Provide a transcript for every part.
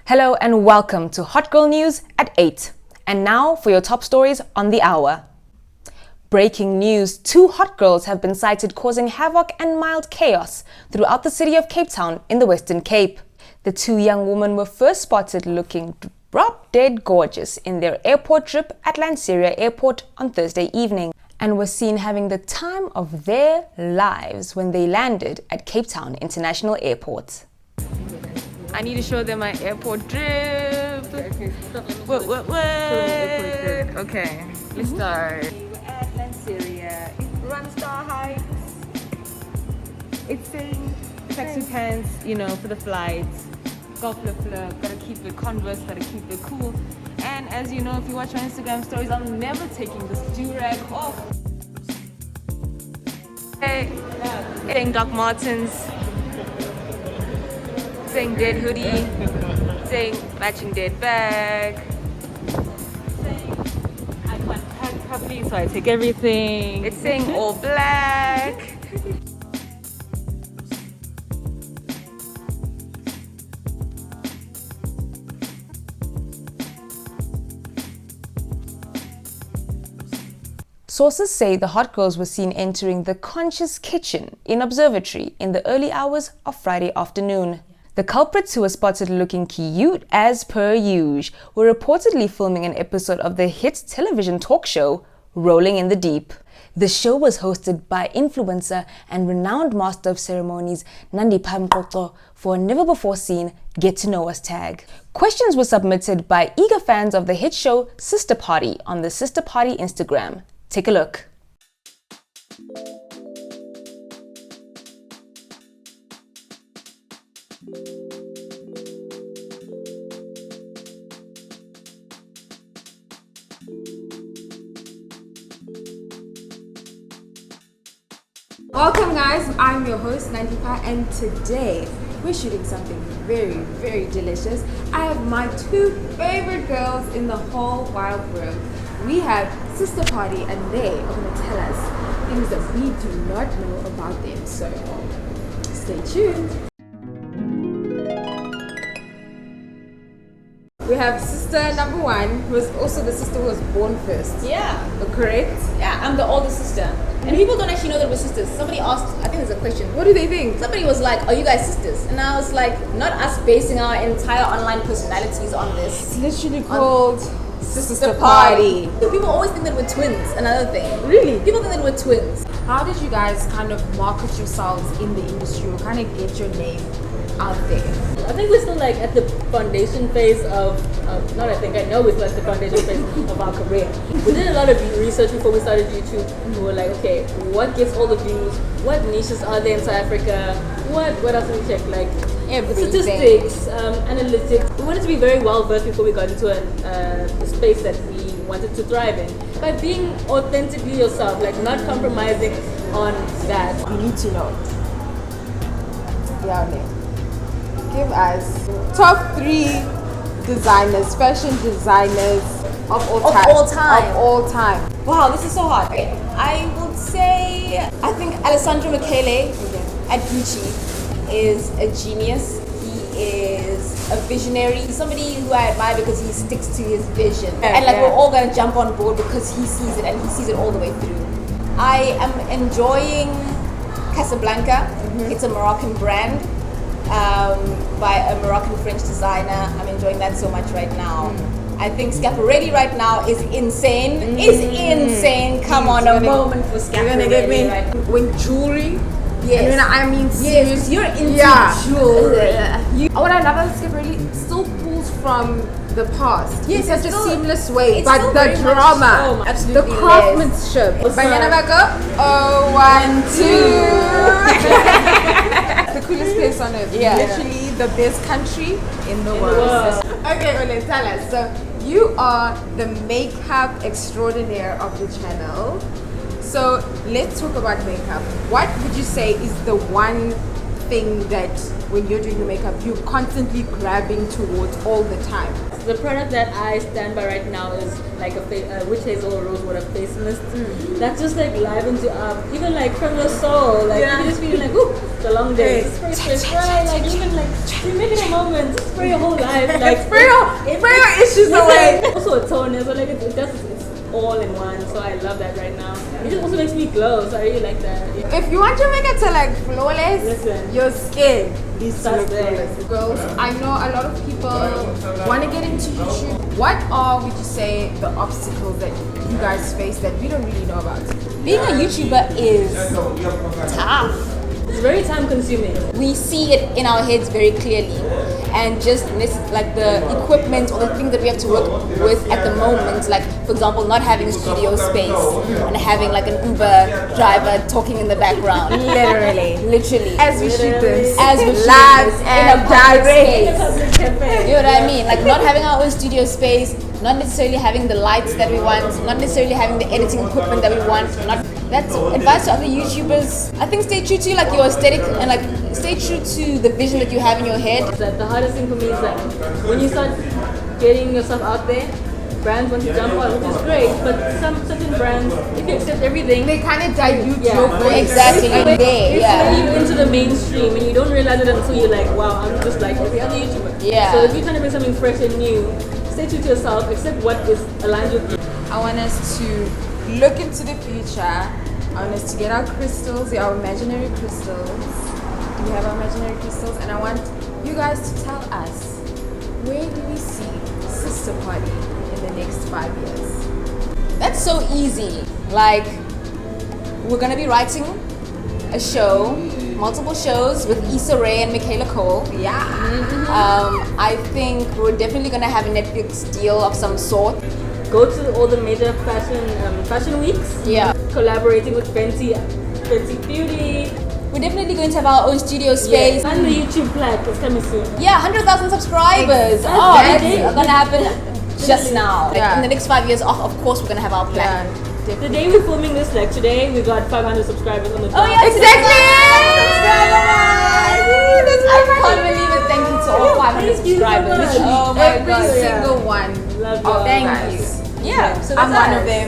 Hello and welcome to Hot Girl News at 8. And now for your top stories on the hour. Breaking news, 2 hot girls have been sighted causing havoc and mild chaos throughout the city of Cape Town in the Western Cape. The 2 young women were first spotted looking drop dead gorgeous in their airport trip at Lanseria Airport on Thursday evening and were seen having the time of their lives when they landed at Cape Town International Airport. I need to show them my airport drip. What? Okay, let's start. At Lanseria, it runs Star Heights. It's saying taxi pants, for the flights. Golf flip, gotta keep it Converse, gotta keep it cool. And as you know, if you watch my Instagram stories, I'm never taking this do-rag off. Hey, saying Doc Martens. Saying dead hoodie, saying matching dead bag, saying I can't pack properly so I take everything. It's saying all black. Sources say the hot girls were seen entering the Conscious Kitchen in Observatory in the early hours of Friday afternoon. The culprits, who were spotted looking cute as per usual, were reportedly filming an episode of the hit television talk show Rolling in the Deep. The show was hosted by influencer and renowned master of ceremonies Nandipha Mqoco for a never-before-seen Get to Know Us tag. Questions were submitted by eager fans of the hit show Sister Party on the Sister Party Instagram. Take a look. Welcome guys, I'm your host Nandipha, and today we're shooting something very, very delicious. I have my 2 favorite girls in the whole wide world. We have Sister Party, and they are going to tell us things that we do not know about them, so stay tuned. We have sister number 1, who is also the sister who was born first. Yeah. Correct? Yeah, I'm the oldest sister. And people don't actually know that we're sisters. Somebody asked, I think there's a question. What do they think? Somebody was like, are you guys sisters? And I was like, not us basing our entire online personalities on this. It's literally called Sister Party. People always think that we're twins, another thing. Really? People think that we're twins. How did you guys kind of market yourselves in the industry, or kind of get your name out there? I think we're still like at the foundation phase of I know we're still at the foundation phase of our career. We did a lot of research before we started YouTube. We were like, okay, what gets all the views? What niches are there in South Africa? What else did we check? Like everything. Statistics, analytics. We wanted to be very well versed before we got into a space that we wanted to thrive in. By being authentically yourself, like not compromising on that. You need to know. Yaone, give us top 3 designers, fashion designers of all time. Wow, this is so hard. Okay, I would say, I think Alessandro Michele at Gucci is a genius. He is a visionary. He's somebody who I admire because he sticks to his vision. And we're all gonna jump on board because he sees it, and he sees it all the way through. I am enjoying Casablanca. It's a Moroccan brand. By a Moroccan French designer. I'm enjoying that so much right now. I think Schiaparelli right now is insane. Come on, a moment for Schiaparelli. You're gonna get me when jewelry. Yes. And when I mean serious, you're into jewelry. What I love about Schiaparelli, it still pulls from the past in such a seamless way, it's but the drama, the craftsmanship. Banyana Bako, 1, 2. The coolest place on earth. Literally the best country in the world. Okay, Ole, tell us. So you are the makeup extraordinaire of the channel. So let's talk about makeup. What would you say is the one thing that when you're doing the makeup you're constantly grabbing towards all the time? the product that I stand by right now is like a witch hazel or rose water face mist. That just like livens you up, even like from your soul. Like you just feeling like, ooh, it's a long day. Just spray, like even like you make it a moment. Just spray your whole life. Like spray your issues away. Also a toner, so like it's all in one. So I love that right now. It just also makes me glow. So I really like that. If you want your makeup to like flawless, Listen. your skin needs to look there. flawless. Girls, I know a lot of people want to get into YouTube. What are, would you say, the obstacles that you guys face that we don't really know about? Being a YouTuber is tough. It's very time consuming. We see it in our heads very clearly, and just like the equipment or the things that we have to work with at the moment, like for example not having studio space and having like an Uber driver talking in the background. Literally. As we shoot this. As we shoot live this and in a public direct. space. You know what I mean? Like not having our own studio space, not necessarily having the lights that we want, not necessarily having the editing equipment that we want. That's advice to other YouTubers. I think stay true to like your aesthetic and like stay true to the vision that you have in your head. That the hardest thing for me is like when you start getting yourself out there, brands want to jump on, which is great, but some certain brands, if you accept everything, They kind of dilute your voice. Exactly. They sway you into the mainstream and you don't realize it until you're like, wow, I'm just like every other YouTuber. Yeah. So if you're trying to make something fresh and new, stay true to yourself, accept what is aligned with you. I want us to look into the future. I want us to get our crystals, our imaginary crystals. We have our imaginary crystals, and I want you guys to tell us, where do we see Sister Party in the next 5 years? That's so easy. Like, we're gonna be writing a show, multiple shows with Issa Rae and Michaela Cole. Yeah. I think we're definitely gonna have a Netflix deal of some sort. Go to all the major fashion weeks. Yeah. Collaborating with Fenty Beauty. We're definitely going to have our own studio space. And the YouTube plaque is coming soon. Yeah, 100,000 subscribers. Exactly. That's gonna happen just now. Like, Yeah. in the next 5 years, of course, we're gonna have our plan. The day we're filming this, like today, we got 500 subscribers on the top. Oh yeah, Exactly! I can't believe it. Thank you to all 500 Thank you so subscribers. much. Oh my Every god. single one. Love Oh, you. thank Guys. Yeah, so I'm that's one us. of them.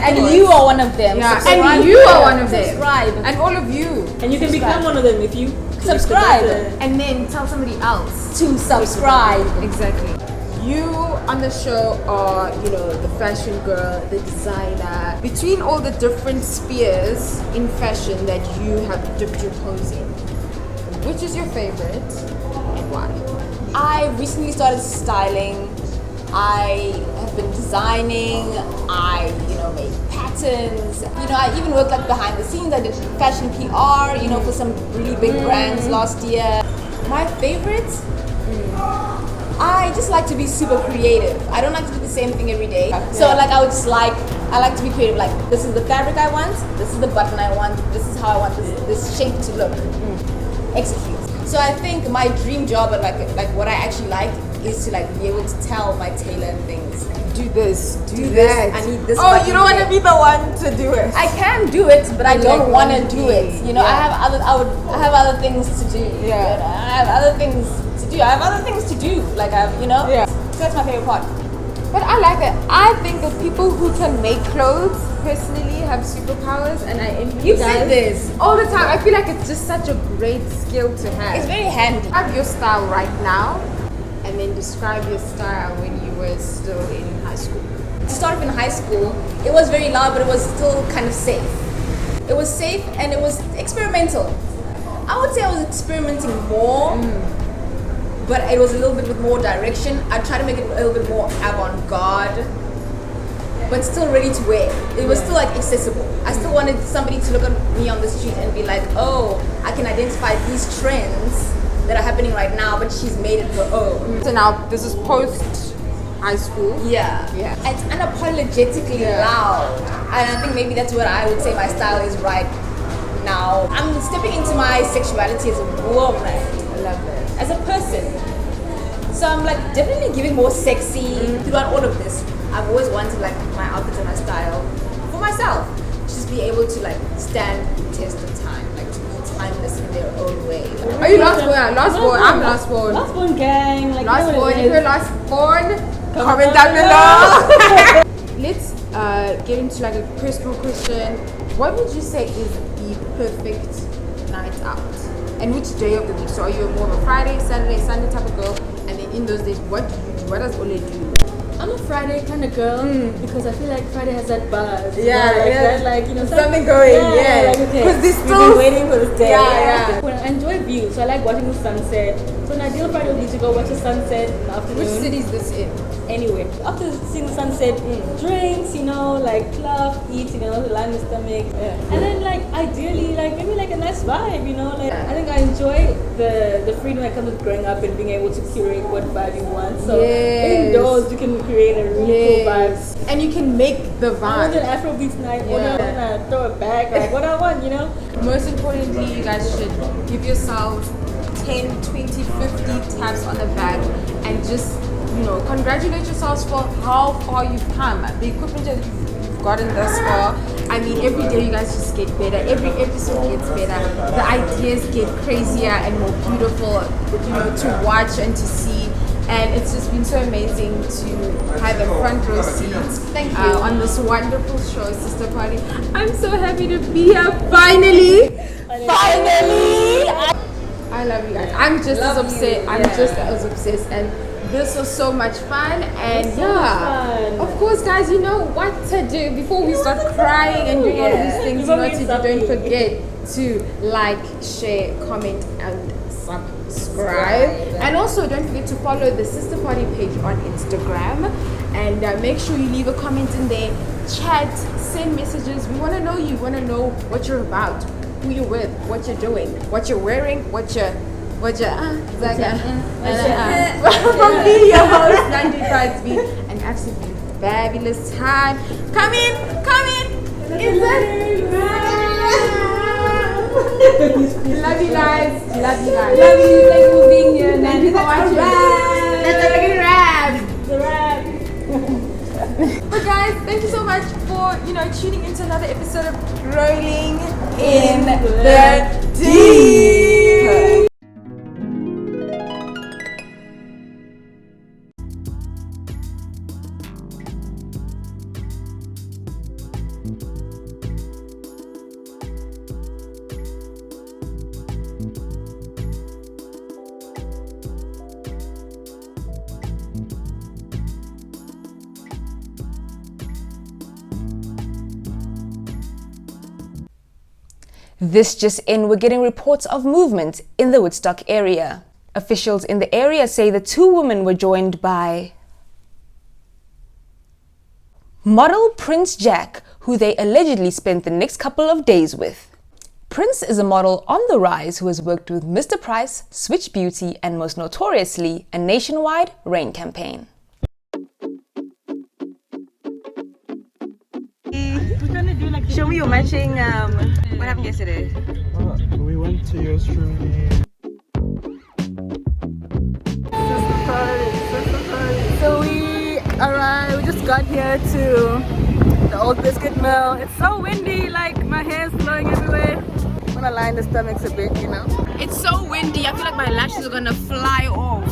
And you are one of them. Yeah, Subscribe. and you are one of them. Subscribe. And all of you. And you can become one of them if you click the Subscribe. button. And then tell somebody else. To subscribe. Exactly. You on the show are, you know, the fashion girl, the designer. Between all the different spheres in fashion that you have dipped your toes in, which is your favorite and why? I recently started styling. I have been designing. I, made patterns. I even worked like behind the scenes. I did fashion PR, for some really big brands last year. My favorite? I just like to be super creative. I don't like to do the same thing every day. So like I like to be creative. Like this is the fabric I want. This is the button I want. This is how I want this shape to look. Execute. So I think my dream job and like what I actually like is to like be able to tell my tailor things. Do this, do this, that. I need this Oh, button you don't want to there. be the one to do it. I can do it, but I don't want to do it. Yeah. I have other things to do. Yeah. I have other things to do. I have other things to do. Like Yeah. So that's my favorite part. But I like it. I think that people who can make clothes personally have superpowers, and I envy You guys said this. all the time. I feel like it's just such a great skill to have. It's very handy. Have your style right now, and then describe your style when you were still in high school. To start off in high school, it was very loud, but it was still kind of safe. It was safe and it was experimental. I would say I was experimenting more, but it was a little bit with more direction. I tried to make it a little bit more avant-garde, but still ready to wear. It was still like accessible. I still wanted somebody to look at me on the street and be like, oh, I can identify these trends that are happening right now, but she's made it her own. So now this is post high school. Yeah. It's unapologetically loud. And I think maybe that's what I would say my style is right now. I'm stepping into my sexuality as a woman. I love that. As a person. So I'm like definitely giving more sexy throughout all of this. I've always wanted like my outfits and my style for myself. Just be able to like stand the test of time, like to be timeless in their own way. Are you last born? Last born. I'm last born. Last born gang. Like, Last you know what born. it If you're is. last born, comment down below. Let's get into like a personal question. What would you say is the perfect night out? And which day of the week? So are you more of a Friday, Saturday, Sunday type of girl? And then in those days, what do you do? What does Ole do? I'm a Friday kind of girl because I feel like Friday has that buzz. Yeah, like yeah. that, like, you know, Something going, yeah. Like, okay, 'Cause this we've still- been waiting for this day. Yeah. When I enjoy views, so I like watching the sunset. So an ideal Friday would be to go watch the sunset in the afternoon. Which city is this in? Anyway, after seeing the sunset, drinks, you know, like club, eat, you know, line the stomach, and then like ideally, like maybe like a nice vibe, you know, like I think I enjoy the freedom that comes with growing up and being able to curate what vibe you want. So Yes. indoors, you can create a really cool vibe. And you can make the I want an vibe. Afrobeat night, or Yeah. I want to throw it back, like what I want, you know. Most importantly, you guys should give yourselves 10, 20, 50 taps on the back and just, you know, congratulate yourselves for how far you've come. The equipment that you've gotten thus far. I mean, every day you guys just get better. Every episode gets better. The ideas get crazier and more beautiful, you know, to watch and to see. And it's just been so amazing to have a front row seat. Thank you. On this wonderful show, Sister Party. I'm so happy to be here finally. Finally! I love you guys. I'm just as obsessed. I'm just as obsessed. And this was so much fun. And of course, guys, you know what to do before we start crying and doing all of these things. You know what to do. Don't forget to like, share, comment, and subscribe. And also don't forget to follow the Sister Party page on Instagram. And make sure you leave a comment in there. Chat, send messages. We want to know you. We want to know what you're about, who you're with, what you're doing, what you're wearing, what you're from me, your host Nandipha. It's been an absolutely fabulous time. Come in. It's love you guys. Love you. Thank you for being here. Thank you for watching. That's a fucking wrap. The rap. But guys, thank you so much for, you know, tuning into another episode of Rolling in the Deep. This just in, we're getting reports of movement in the Woodstock area. Officials in the area say the two women were joined by model Prince Jack, who they allegedly spent the next couple of days with. Prince is a model on the rise who has worked with Mr. Price, Switch Beauty, and most notoriously, a nationwide rain campaign. Show me your matching, what happened yesterday? We went to yours truly. So we arrived, we just got here to the old biscuit mill. It's so windy, like my hair's blowing everywhere. I'm gonna line the stomachs a bit, you know. It's so windy. I feel like my lashes are gonna fly off.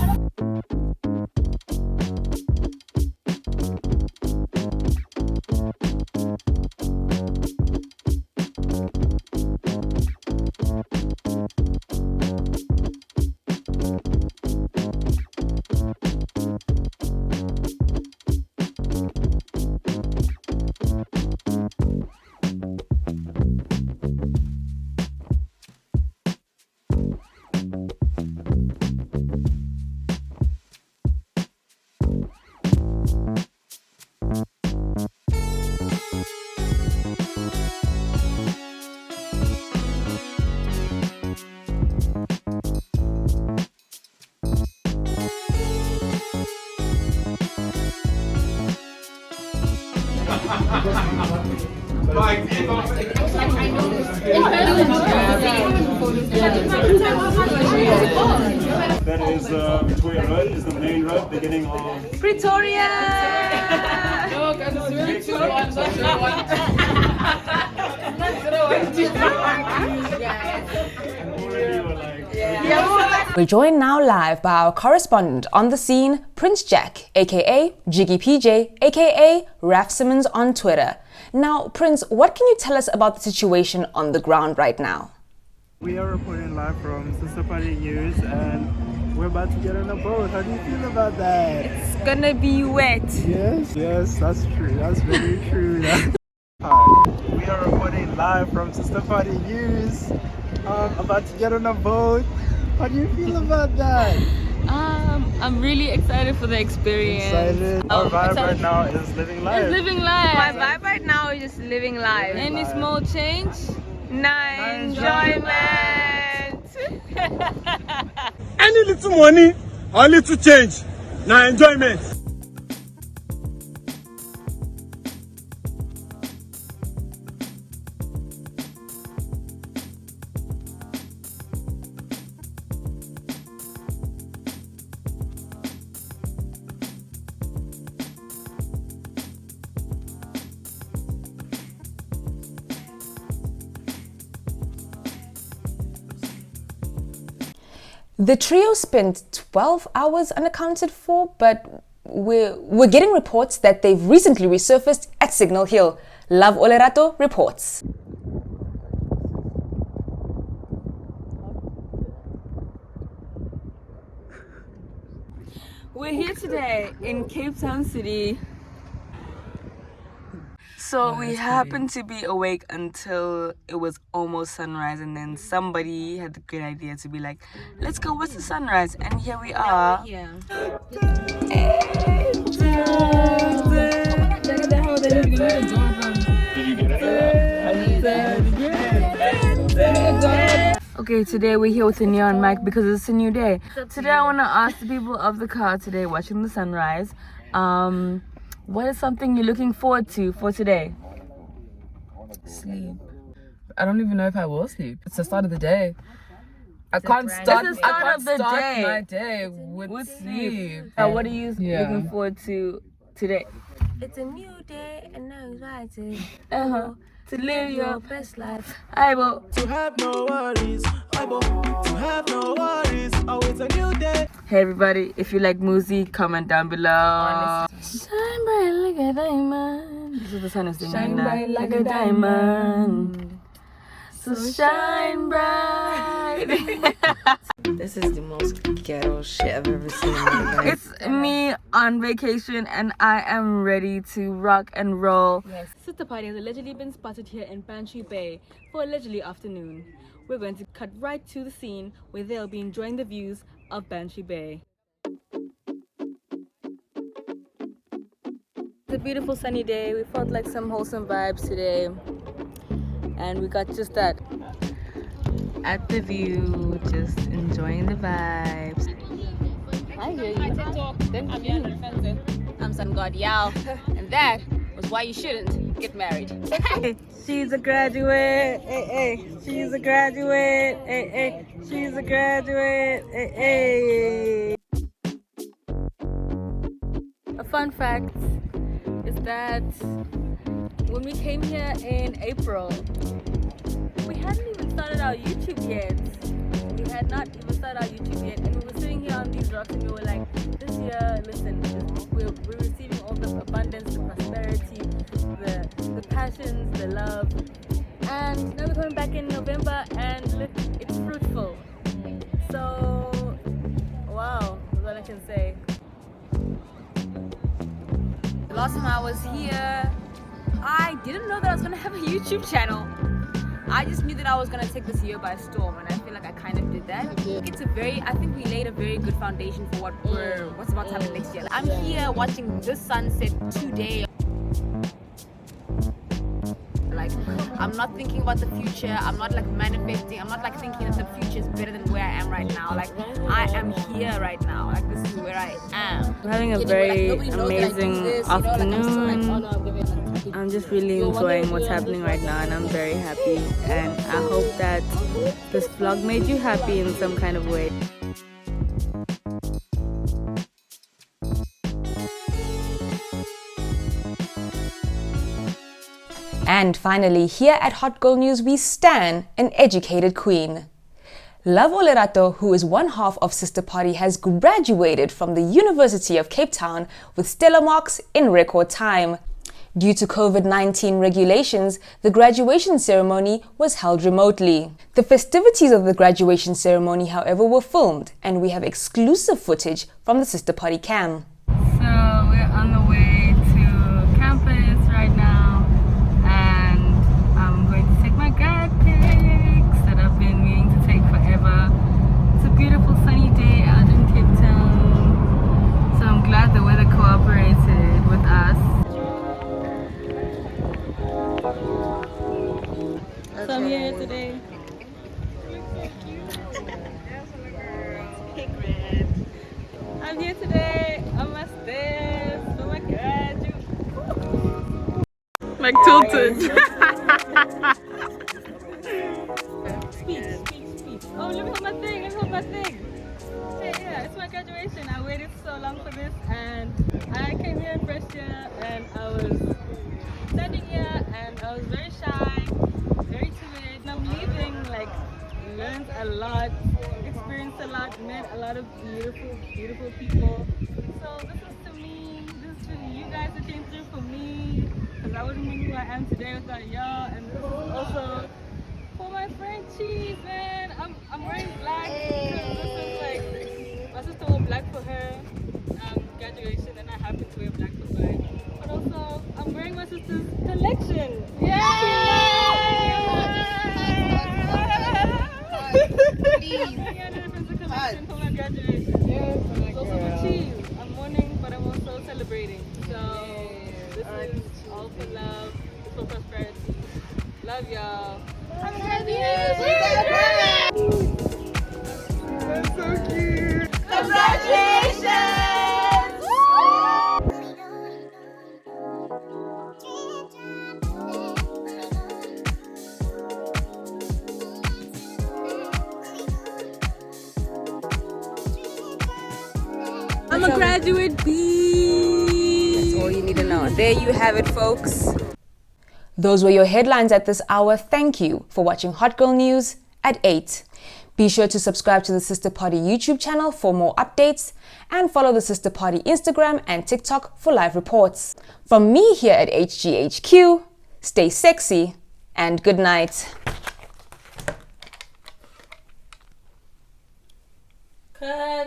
That is Victoria Road, is the main road beginning of Pretoria! No, guys, it's really too much. That's 01. We're joined now live by our correspondent on the scene, Prince Jack, aka Jiggy PJ, aka Raf Simmons on Twitter. Now, Prince, what can you tell us about the situation on the ground right now? We are reporting live from Sister Party News and we're about to get on a boat. How do you feel about that? It's gonna be wet. Yes, that's true. That's very true. Hi, we are reporting live from Sister Party News. About to get on a boat. How do you feel about that? I'm really excited for the experience. Excited. Our vibe right now is living life. It's living life. My vibe right now is just living life. Any small change? Nine enjoyment. Any little money or little change, now enjoyment. The trio spent 12 hours unaccounted for, but we're getting reports that they've recently resurfaced at Signal Hill. Love Olerato reports. We're here today in Cape Town City. So we happened to be awake until it was almost sunrise, and then somebody had the great idea to be like, let's go watch the sunrise, and here we are. Okay, today we're here with a neon mic because it's a new day. Today I want to ask the people of the car today watching the sunrise, what is something you're looking forward to for today? Sleep. I don't even know if I will sleep. It's the start of the day. I can't start my day with sleep. What are you looking forward to today? It's a new day and now it's rising. To live your best life. To have no worries. To have no worries. Oh, it's a new day. Hey everybody, if you like Muzi, comment down below. Shine bright like a diamond. This is the sun is singing. Shine bright like a diamond. So shine bright. This is the most ghetto shit I've ever seen in my life. It's me on vacation and I am ready to rock and roll. Yes. Sister Party has allegedly been spotted here in Bantry Bay for allegedly afternoon. We're going to cut right to the scene where they'll be enjoying the views of Bantry Bay. It's a beautiful sunny day. We felt like some wholesome vibes today. And we got just that. At the view, just enjoying the vibes. I hear you. I'm Yaone Refentse. I'm Sun God Yao, and that was why you shouldn't get married. She's a graduate. Hey, hey. She's a graduate. Hey, hey. She's a graduate. Hey, hey. A fun fact is that when we came here in April, we hadn't even started our YouTube yet. We had not even started our YouTube yet, and we were sitting here on these rocks and we were like, this year, listen, we're receiving all the abundance, the prosperity, the passions, the love. And now we're coming back in November and look, it's fruitful. So, wow, that's all I can say. The last time I was here, I didn't know that I was gonna have a YouTube channel. I just knew that I was gonna take this year by storm, and I feel like I kind of did that. I think we laid a very good foundation for what's about to happen next year. I'm here watching this sunset today. Like, I'm not thinking about the future. I'm not like manifesting. I'm not like thinking that the future is better than where I am right now. Like, I am here right now. Like, this is where I am. We're having a very amazing afternoon. I'm just really enjoying what's happening right now, and I'm very happy, and I hope that this vlog made you happy in some kind of way. And finally, here at Hot Girl News, we stan an educated queen. Love Olerato, who is one half of Sister Party, has graduated from the University of Cape Town with stellar marks in record time. Due to COVID-19 regulations, the graduation ceremony was held remotely. The festivities of the graduation ceremony, however, were filmed, and we have exclusive footage from the Sister Party cam. So we're on the way to campus right now, and I'm going to take my grad pics that I've been meaning to take forever. It's a beautiful sunny day out in Cape Town, so I'm glad the weather cooperated with us. So I'm here today. I'm here today on my stairs for my graduate. Like tilted. Speech. Oh, let me hold my thing. Yeah, it's my graduation. I waited so long for this, and I came here in first year, and I was standing here, and I was very shy, very timid, and I'm leaving, like, learned a lot, experienced a lot, met a lot of beautiful people. So this is to me, this is to you guys that came through for me, because I wouldn't be who I am today without y'all, and this is also for my friend Cheese, man. I'm wearing black, because this is like, my sister wore black for her graduation, and I happen to wear black for mine. But also, I'm wearing my sister's collection. Yaone Refentse collection for my graduation. It's also for Cheese. I'm mourning, but I'm also celebrating. So this is all for love, it's for prosperity. Love y'all. That's so cute. Congratulations! I'm a graduate bee. That's all you need to know. There you have it, folks. Those were your headlines at this hour. Thank you for watching Hot Girl News at 8. Be sure to subscribe to the Sister Party YouTube channel for more updates, and follow the Sister Party Instagram and TikTok for live reports. From me here at HGHQ, stay sexy and good night. Cut.